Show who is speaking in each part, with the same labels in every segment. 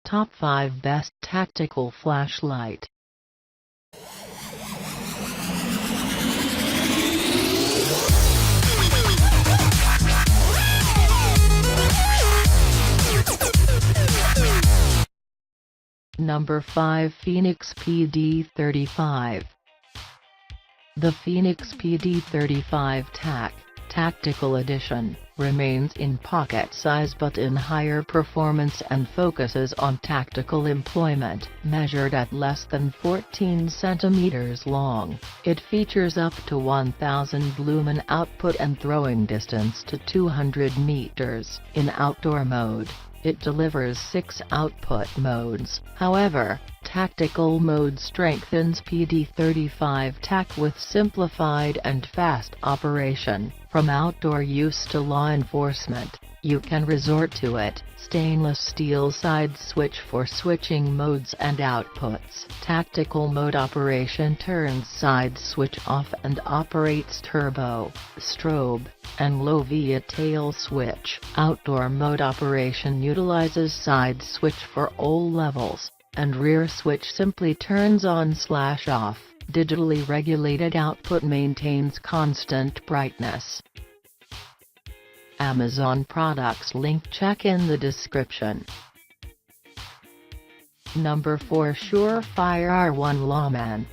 Speaker 1: Top 5 Best Tactical Flashlight. Number 5 Fenix PD35. The Fenix PD35 Tactical Edition remains in pocket size but in higher performance and focuses on tactical employment. Measured at less than 14 cm long, it features up to 1000 lumen output and throwing distance to 200 meters. In outdoor mode, it delivers 6 output modes. However, tactical mode strengthens PD35 TAC with simplified and fast operation. From outdoor use to law enforcement, you can resort to it. Stainless steel side switch for switching modes and outputs. Tactical mode operation turns side switch off and operates turbo, strobe, and low via tail switch. Outdoor mode operation utilizes side switch for all levels, and rear switch simply turns on/off. Digitally regulated output maintains constant brightness. Amazon products link check in the description. Number 4 Surefire R1 Lawman.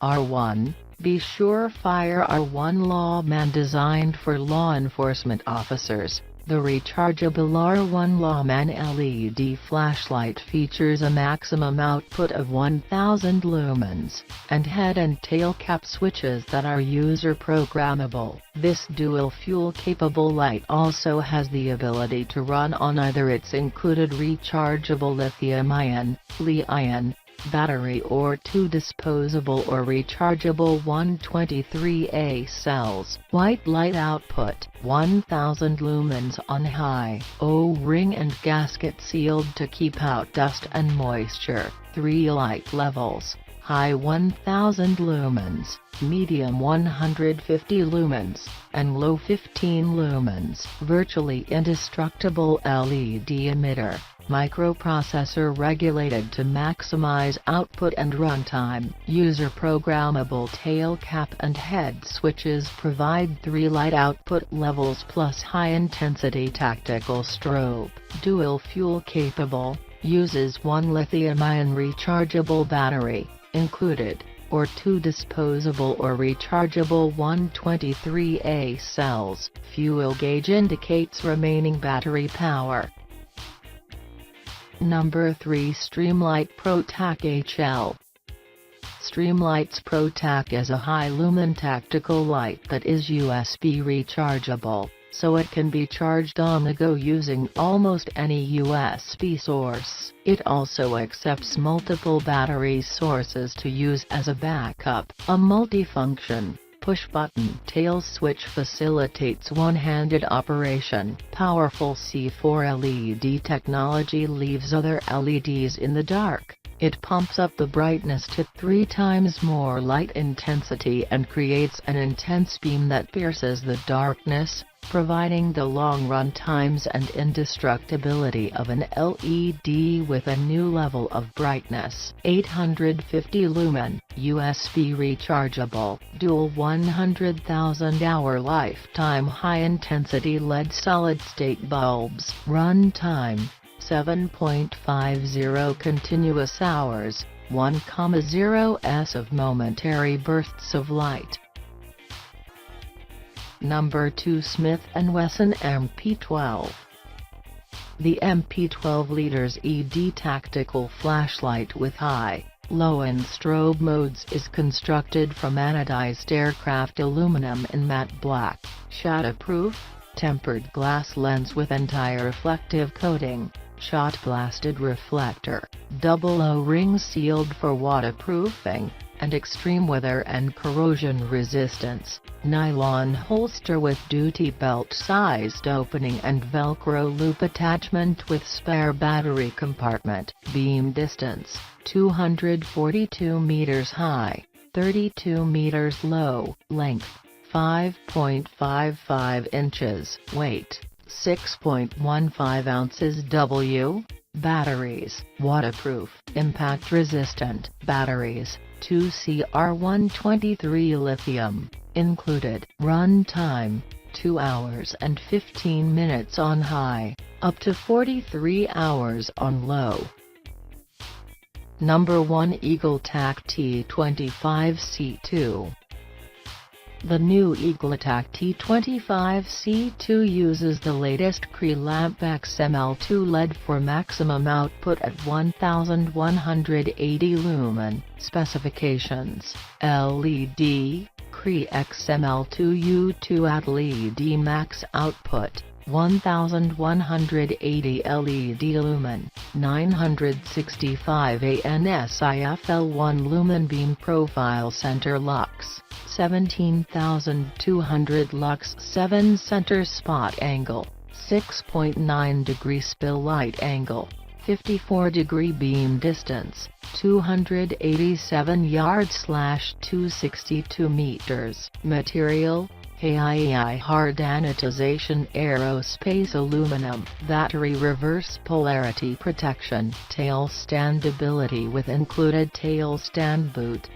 Speaker 1: R1, the Surefire R1 Lawman designed for law enforcement officers. The rechargeable R1 Lawman LED flashlight features a maximum output of 1000 lumens, and head and tail cap switches that are user-programmable. This dual-fuel capable light also has the ability to run on either its included rechargeable lithium-ion, Li-ion, battery or 2 disposable or rechargeable 123A cells. White light output, 1000 lumens on high. O-ring and gasket sealed to keep out dust and moisture. 3 light levels, high 1000 lumens, medium 150 lumens, and low 15 lumens. Virtually indestructible LED emitter. Microprocessor regulated to maximize output and runtime. User-programmable tail cap and head switches provide 3 light output levels plus high-intensity tactical strobe. Dual-fuel capable, uses 1 lithium-ion rechargeable battery, included, or 2 disposable or rechargeable 123A cells. Fuel gauge indicates remaining battery power. Number 3 Streamlight ProTac HL. Streamlight's ProTac is a high-lumen tactical light that is USB rechargeable, so it can be charged on the go using almost any USB source. It also accepts multiple battery sources to use as a backup. A multifunction push-button tail switch facilitates one-handed operation. Powerful C4 LED technology leaves other LEDs in the dark. It pumps up the brightness to 3 times more light intensity and creates an intense beam that pierces the darkness, providing the long run times and indestructibility of an LED with a new level of brightness. 850 lumen, USB rechargeable, dual 100,000 hour lifetime high-intensity LED solid-state bulbs. Run time, 7.50 continuous hours, 1,0 s of momentary bursts of light. Number 2 Smith & Wesson MP12. The MP12 Leaders ED Tactical Flashlight with high, low and strobe modes is constructed from anodized aircraft aluminum in matte black, shadowproof, tempered glass lens with anti-reflective coating, shot-blasted reflector, double O-ring sealed for waterproofing, and extreme weather and corrosion resistance. Nylon holster with duty belt sized opening and Velcro loop attachment with spare battery compartment. Beam distance, 242 meters high, 32 meters low. Length, 5.55 inches. Weight, 6.15 ounces. Batteries: waterproof, impact-resistant batteries, 2CR123 lithium, included. Run time: 2 hours and 15 minutes on high, up to 43 hours on low. Number 1. EagleTac T25C2. The new EagleTac T25C2 uses the latest Cree lamp XML2 LED for maximum output at 1180 lumen. Specifications: LED, Cree XML2 U2 at LED max output, 1180 LED lumen, 965 ANSIFL1 lumen beam profile center lux, 17,200 lux 7 center spot angle, 6.9 degree spill light angle, 54 degree beam distance, 287 yards/262 meters. Material: AIEI hard anodization aerospace aluminum. Battery reverse polarity protection. Tail stand ability with included tail stand boot.